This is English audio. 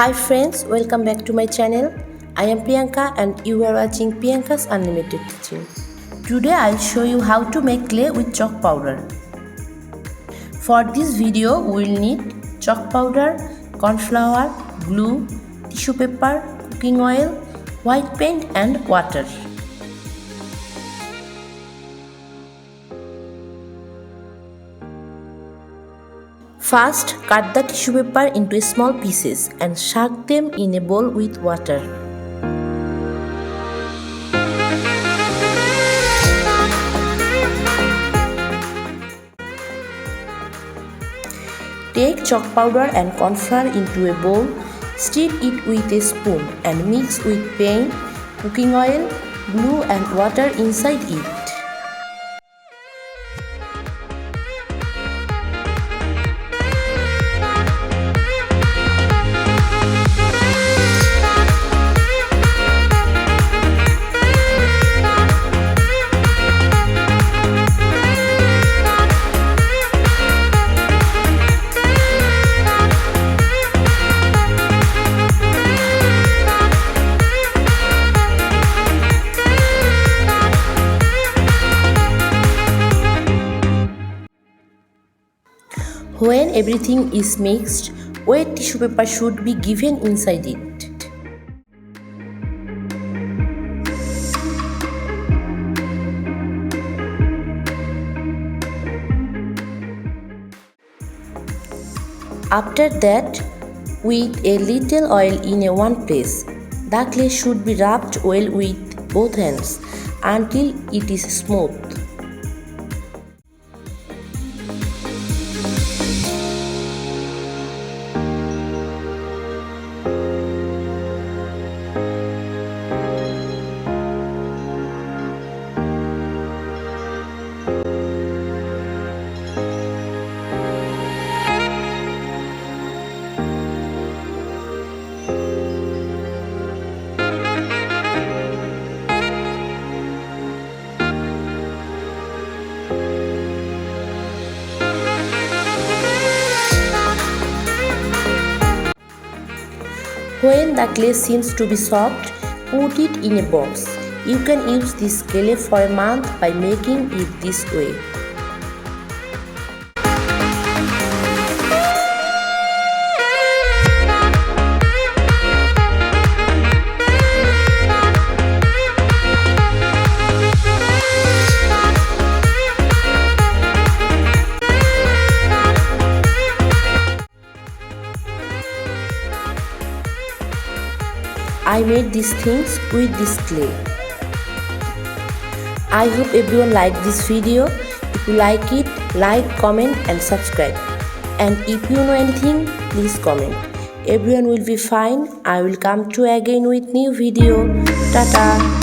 Hi friends, welcome back to my channel. I am Priyanka and you are watching Priyanka's Unlimited Kitchen. Today I'll show you how to make clay with chalk powder. For this video we will need chalk powder, cornflour, glue, tissue paper, cooking oil, white paint and water. First, cut the tissue paper into small pieces and soak them in a bowl with water. Take chalk powder and cornflour into a bowl, stir it with a spoon and mix with paint, cooking oil, glue and water inside it. When everything is mixed, wet tissue paper should be given inside it. After that, with a little oil in one place, the clay should be rubbed well with both hands until it is smooth. When the clay seems to be soft, put it in a box. You can use this clay for a month by making it this way. I made these things with this clay. I hope everyone liked this video. If you like it, like, comment and subscribe. And if you know anything, please comment. Everyone will be fine. I will come to again with new video. Tata.